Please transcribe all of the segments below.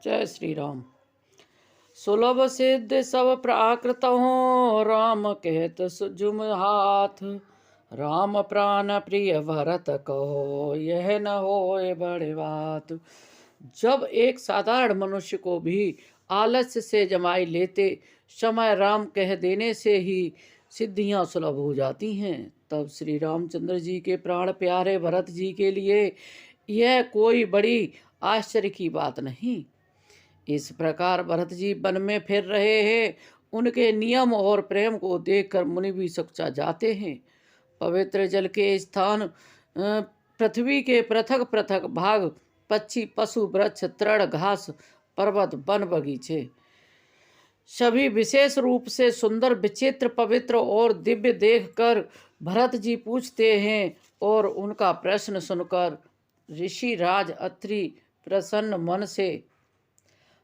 जय श्री राम। सुलभ सिद्ध सब प्राकृत हो, राम कहत सुजुम हाथ। राम प्राण प्रिय भरत कहो, यह न होए बड़े बात। जब एक साधारण मनुष्य को भी आलस्य से जमाई लेते समय राम कह देने से ही सिद्धियां सुलभ हो जाती हैं, तब श्री रामचंद्र जी के प्राण प्यारे भरत जी के लिए यह कोई बड़ी आश्चर्य की बात नहीं। इस प्रकार भरत जी वन में फिर रहे हैं। उनके नियम और प्रेम को देखकर मुनि भी सकुचा जाते हैं। पवित्र जल के स्थान, पृथ्वी के पृथक पृथक भाग, पक्षी पशु वृक्ष तृण घास पर्वत वन बगीचे सभी विशेष रूप से सुंदर विचित्र पवित्र और दिव्य देखकर भरत जी पूछते हैं, और उनका प्रश्न सुनकर ऋषि राज अत्रि प्रसन्न मन से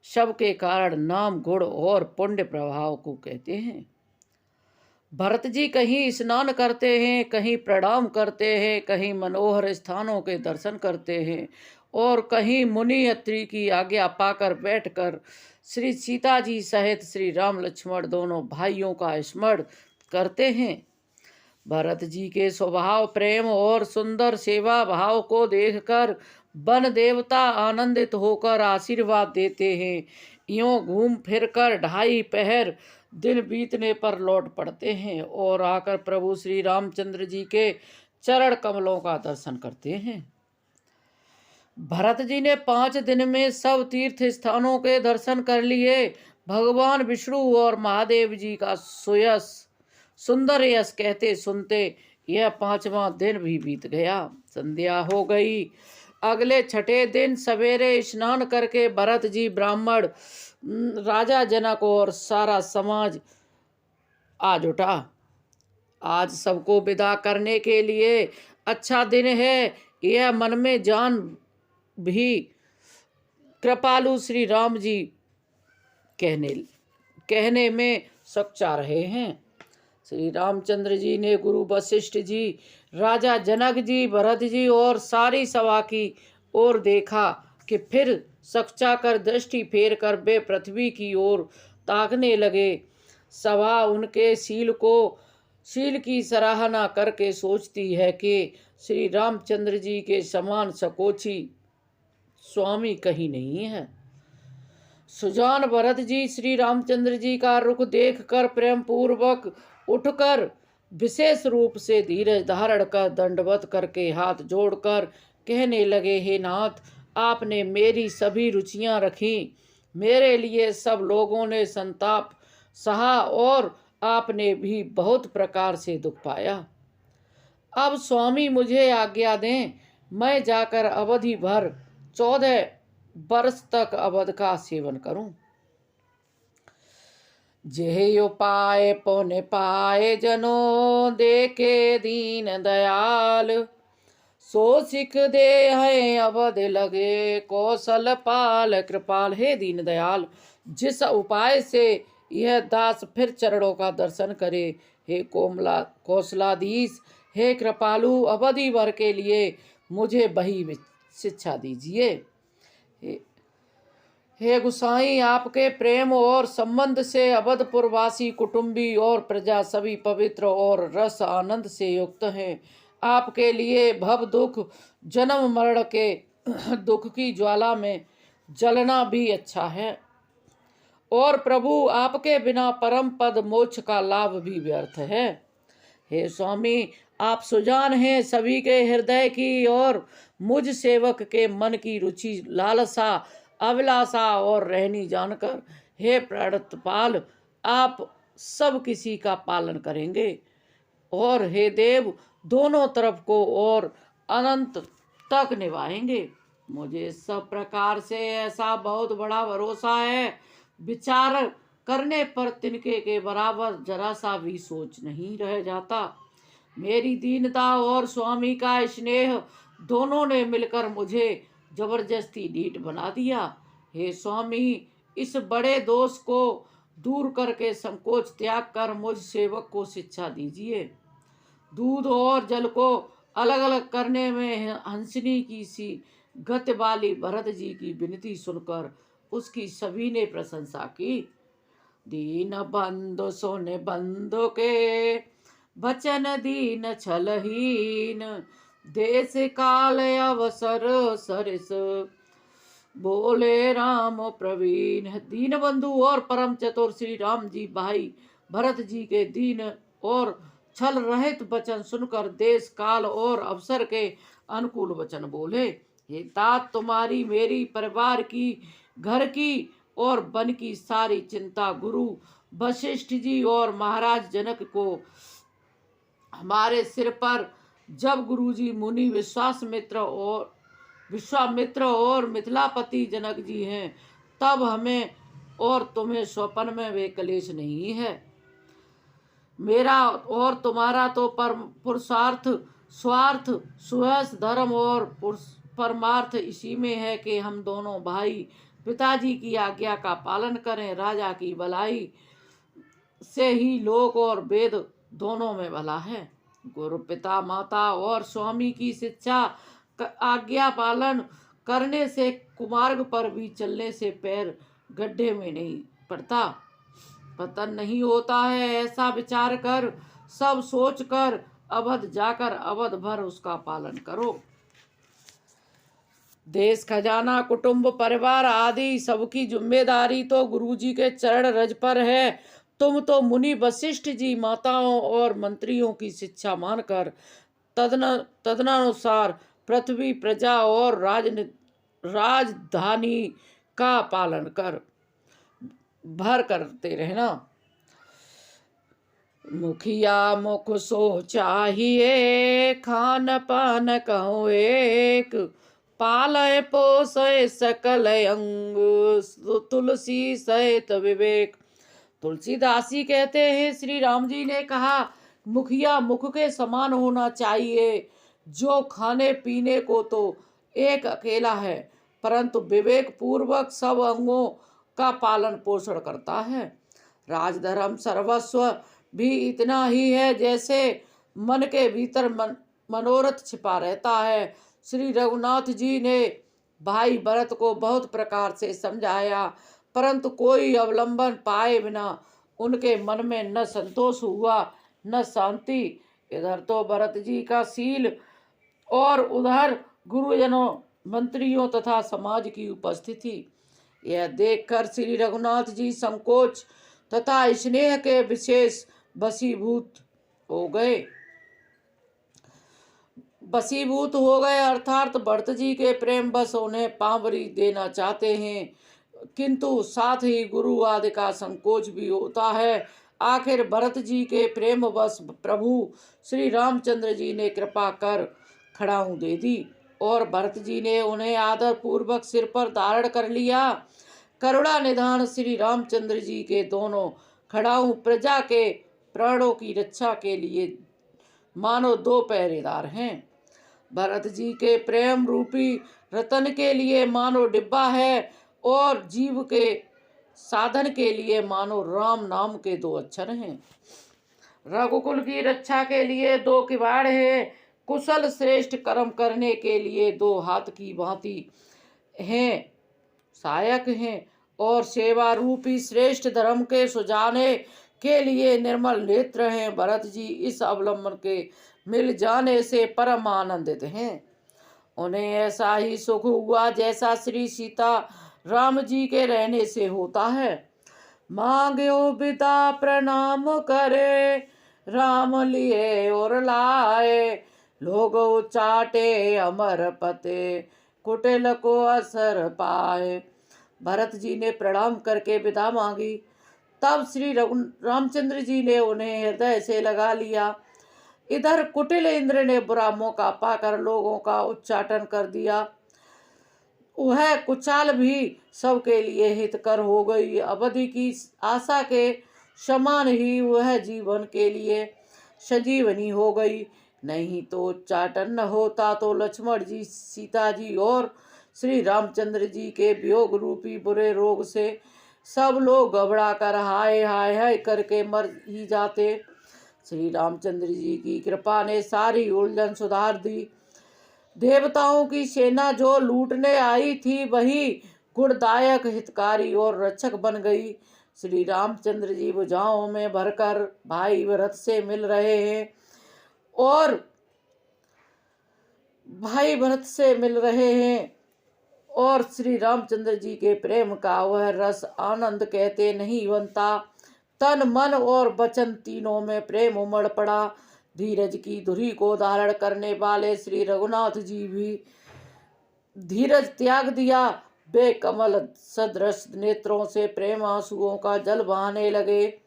सबके कारण नाम गुण और पुण्य प्रभाव को कहते हैं। भरत जी कहीं स्नान करते हैं, कहीं प्रणाम करते हैं, कहीं मनोहर स्थानों के दर्शन करते हैं, और कहीं मुनि अत्रि की आज्ञा पाकर बैठकर श्री सीता जी सहित श्री राम लक्ष्मण दोनों भाइयों का स्मरण करते हैं। भरत जी के स्वभाव प्रेम और सुंदर सेवा भाव को देखकर वन देवता आनंदित होकर आशीर्वाद देते हैं। यूं घूम फिरकर 2.5 पहर दिन बीतने पर लौट पड़ते हैं और आकर प्रभु श्री रामचंद्र जी के चरण कमलों का दर्शन करते हैं। भरत जी ने 5 दिन में सब तीर्थ स्थानों के दर्शन कर लिए। भगवान विष्णु और महादेव जी का सुयश सुंदर यश कहते सुनते यह 5वां दिन भी बीत गया। संध्या हो गई। अगले 6ठे दिन सवेरे स्नान करके भरत जी ब्राह्मण राजा जनक और सारा समाज आज उठा। आज सबको विदा करने के लिए अच्छा दिन है, यह मन में जान भी कृपालु श्री राम जी कहने में सच्चा रहे हैं। श्री रामचंद्र जी ने गुरु वशिष्ठ जी, राजा जनक जी, भरत जी और सारी सभा की ओर देखा कि फिर सच्चा कर दृष्टि फेर कर वे पृथ्वी की ओर ताकने लगे। सभा उनके शील की सराहना करके सोचती है कि श्री रामचंद्र जी के समान सकोची स्वामी कहीं नहीं है। सुजान भरत जी श्री रामचंद्र जी का रुख देखकर प्रेम पूर्वक उठकर विशेष रूप से धीरज धारण कर दंडवत करके हाथ जोड़कर कहने लगे, हे नाथ, आपने मेरी सभी रुचियां रखी, मेरे लिए सब लोगों ने संताप सहा और आपने भी बहुत प्रकार से दुख पाया। अब स्वामी मुझे आज्ञा दें, मैं जाकर अवधि भर 14 वर्ष तक अवध का सेवन करूं। जेहि उपाय पुण्य पाए जनों, देखे दीन दयाल। सो सिख दे है अवध लगे, कौशल पाल कृपाल। हे दीन दयाल, जिस उपाय से यह दास फिर चरणों का दर्शन करे, हे कौशलाधीश, हे कृपालु, अवधि भर के लिए मुझे वही शिक्षा दीजिए। हे गुसाई, आपके प्रेम और संबंध से अवधपुरवासी कुटुंबी और प्रजा सभी पवित्र और रस आनंद से युक्त हैं। आपके लिए भव दुख जन्म मरण के दुख की ज्वाला में जलना भी अच्छा है, और प्रभु आपके बिना परम पद मोक्ष का लाभ भी व्यर्थ है। हे स्वामी, आप सुजान हैं सभी के हृदय की, और मुझ सेवक के मन की रुचि लालसा अभिलाषा और रहनी जानकर, हे प्रणतपाल, आप सब किसी का पालन करेंगे, और हे देव, दोनों तरफ को और अनंत तक निभाएंगे। मुझे सब प्रकार से ऐसा बहुत बड़ा भरोसा है, विचार करने पर तिनके के बराबर जरा सा भी सोच नहीं रह जाता। मेरी दीनता और स्वामी का स्नेह दोनों ने मिलकर मुझे जबरदस्ती ढीठ बना दिया। हे स्वामी, इस बड़े दोष को दूर करके संकोच त्याग कर मुझ सेवक को शिक्षा दीजिए। दूध और जल को अलग अलग करने में हंसनी की सी गति वाली भरत जी की विनती सुनकर उसकी सभी ने प्रशंसा की। दीन बंधु सोने बंधु के बचन दीन छलहीन, देश काल अवसर सरिस बोले राम प्रवीण। दीन बंधु और परम चतुर श्री राम जी भाई भरत जी के दीन और छल रहित वचन सुनकर देश काल और अवसर के अनुकूल वचन बोले। हे तात, तुम्हारी मेरी परिवार की घर की और वन की सारी चिंता गुरु वशिष्ठ जी और महाराज जनक को हमारे सिर पर जब गुरु जी मुनि विश्वामित्र और मिथिलापति जनक जी हैं, तब हमें और तुम्हें स्वपन में वे कलेश नहीं है। मेरा और तुम्हारा तो पुरुषार्थ स्वार्थ सुहस धर्म और परमार्थ इसी में है कि हम दोनों भाई पिताजी की आज्ञा का पालन करें। राजा की भलाई से ही लोक और वेद दोनों में भला है। गुरु पिता माता और स्वामी की शिक्षा आज्ञा पालन करने से कुमार्ग पर भी चलने से पैर गड्ढे में नहीं पड़ता, पतन नहीं होता है। ऐसा विचार कर सब सोच कर अवध जाकर अवध भर उसका पालन करो। देश खजाना कुटुंब परिवार आदि सबकी जिम्मेदारी तो गुरुजी के चरण रज पर है। तुम तो मुनि वशिष्ठ जी माताओं और मंत्रियों की शिक्षा मानकर तदनुसार पृथ्वी प्रजा और राजधानी का पालन कर भर करते रहना। मुखिया मुख सो चाहिए, खान पान कहो एक, पालय पोषय सकल अंग, तुलसी सहित विवेक। तुलसीदासी कहते हैं, श्री राम जी ने कहा, मुखिया मुख के समान होना चाहिए, जो खाने पीने को तो एक अकेला है, परंतु विवेक पूर्वक सब अंगों का पालन पोषण करता है। राजधर्म सर्वस्व भी इतना ही है जैसे मन के भीतर मनोरथ छिपा रहता है। श्री रघुनाथ जी ने भाई भरत को बहुत प्रकार से समझाया, परंतु कोई अवलंबन पाए बिना उनके मन में न संतोष हुआ न शांति। इधर तो भरत जी का शील और उधर गुरुजनों मंत्रियों तथा समाज की उपस्थिति, यह देखकर श्री रघुनाथ जी संकोच तथा स्नेह के विशेष वशीभूत हो गए अर्थात भरत जी के प्रेम बस उन्हें पावरी देना चाहते हैं, किंतु साथ ही गुरु आदि का संकोच भी होता है। आखिर भरत जी के प्रेम बस प्रभु श्री रामचंद्र जी ने कृपा कर खड़ाऊ दे दी और भरत जी ने उन्हें आदर पूर्वक सिर पर धारण कर लिया। करुणा निधान श्री रामचंद्र जी के दोनों खड़ाऊ प्रजा के प्राणों की रक्षा के लिए मानो दो पहरेदार हैं। भरत जी के प्रेम रूपी रतन के लिए मानो डिब्बा है और जीव के साधन के लिए मानो राम नाम के दो अक्षर हैं। रघुकुल की रक्षा के लिए दो किवाड़ हैं, कुशल श्रेष्ठ कर्म करने के लिए दो हाथ की भांति हैं, सहायक हैं, और सेवा रूपी श्रेष्ठ धर्म के सुजाने के लिए निर्मल नेत्र हैं। भरत जी इस अवलंबन के मिल जाने से परम आनंदित हैं। उन्हें ऐसा ही सुख हुआ जैसा श्री सीता राम जी के रहने से होता है। मांग्यो विदा प्रणाम करे, राम लिए और लाए, लोग चाटे अमर पते, कुटिल को असर पाए। भरत जी ने प्रणाम करके विदा मांगी, तब श्री रामचंद्र जी ने उन्हें हृदय से लगा लिया। इधर कुटिल इंद्र ने बुरा मौका पाकर लोगों का उच्चाटन कर दिया। वह कुचाल भी सबके लिए हितकर हो गई। अवधि की आशा के समान ही वह जीवन के लिए सजीवनी हो गई। नहीं तो उच्चाटन न होता तो लक्ष्मण जी, सीता जी और श्री रामचंद्र जी के वियोग रूपी बुरे रोग से सब लोग घबरा कर हाय हाय हाय करके मर ही जाते। श्री रामचंद्र जी की कृपा ने सारी उलझन सुधार दी। देवताओं की सेना जो लूटने आई थी वही गुणदायक, हितकारी और रक्षक बन गई। श्री रामचंद्र जी भुजाओं में भरकर भाई भरत से मिल रहे हैं और श्री रामचंद्र जी के प्रेम का वह रस आनंद कहते नहीं बनता। तन मन और वचन तीनों में प्रेम उमड़ पड़ा। धीरज की धुरी को धारण करने वाले श्री रघुनाथ जी भी धीरज त्याग दिया। वे कमल सदृश नेत्रों से प्रेम आंसुओं का जल बहाने लगे।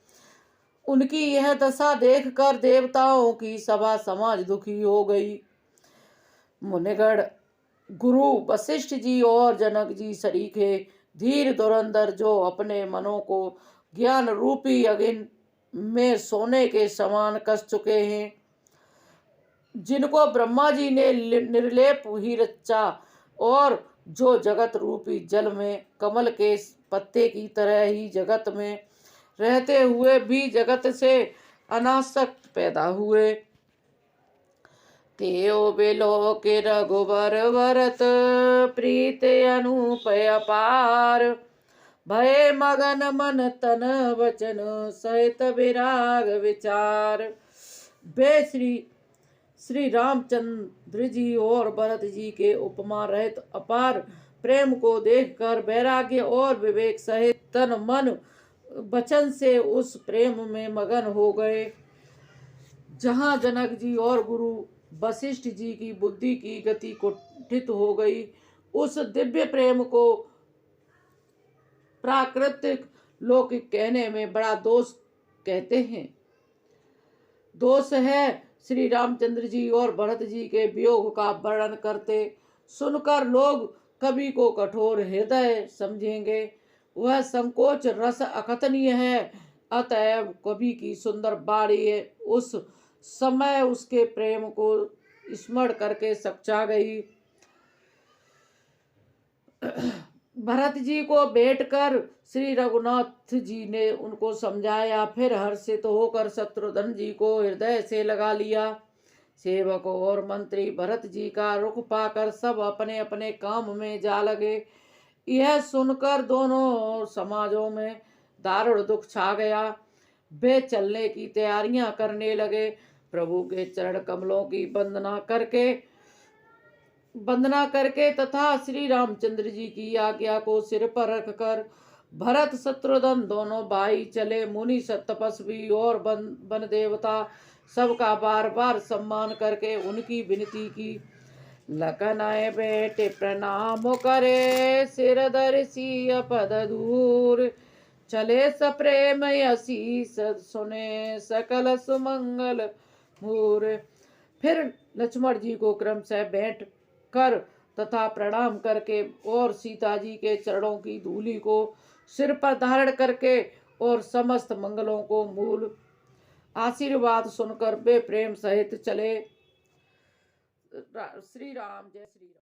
उनकी यह दशा देखकर देवताओं की सभा समाज दुखी हो गई। मुनिगण, गुरु वशिष्ठ जी और जनक जी सरीखे धीर धुरंधर, जो अपने मनों को ज्ञान रूपी अग्नि में सोने के समान कस चुके हैं, जिनको ब्रह्मा जी ने निर्लेप ही रचा और जो जगत रूपी जल में कमल के पत्ते की तरह ही जगत में रहते हुए भी जगत से अनासक्त पैदा हुए। तेओ बेलो के रघुबर भरत प्रीत अनूप अपार, भय मगन मन तन वचन सहित विराग विचार। वे श्री रामचंद्र जी और भरत जी के उपमा रहित अपार प्रेम को देखकर वैराग्य और विवेक सहित तन मन वचन से उस प्रेम में मगन हो गए। जहाँ जनक जी और गुरु वशिष्ठ जी की बुद्धि की गति कुंठित हो गई, उस दिव्य प्रेम को प्राकृतिक लौकिक कहने में बड़ा दोष कहते हैं। दोष है श्री रामचंद्र जी और भरत जी के वियोग का वर्णन करते सुनकर लोग कवि को कठोर हृदय समझेंगे। वह संकोच रस अकथनीय है, अतएव कवि की सुंदर वाणी उस समय उसके प्रेम को स्मरण करके सच्चा गई। भरत जी को भेंट कर श्री रघुनाथ जी ने उनको समझाया, फिर हर्षित होकर शत्रुघ्न जी को हृदय से लगा लिया। सेवक और मंत्री भरत जी का रुख पाकर सब अपने अपने काम में जा लगे। यह सुनकर दोनों समाजों में दारुण दुख छा गया। वे चलने की तैयारियां करने लगे। प्रभु के चरण कमलों की वंदना करके तथा श्री रामचंद्र जी की आज्ञा को सिर पर रखकर भरत शत्रुघ्न दोनों भाई चले। मुनि तपस्वी और वन देवता सबका बार बार सम्मान करके उनकी विनती की। लखन आए बेटे प्रणाम करे, सिर धरसी अपद दूर, चले सप्रेम आशीष सुने सकल सुमंगल मूर। फिर लक्ष्मण जी को क्रमशः भेंट कर तथा प्रणाम करके और सीता जी के चरणों की धूलि को सिर पर धारण करके और समस्त मंगलों को मूल आशीर्वाद सुनकर वे प्रेम सहित चले। श्री राम जय श्री राम।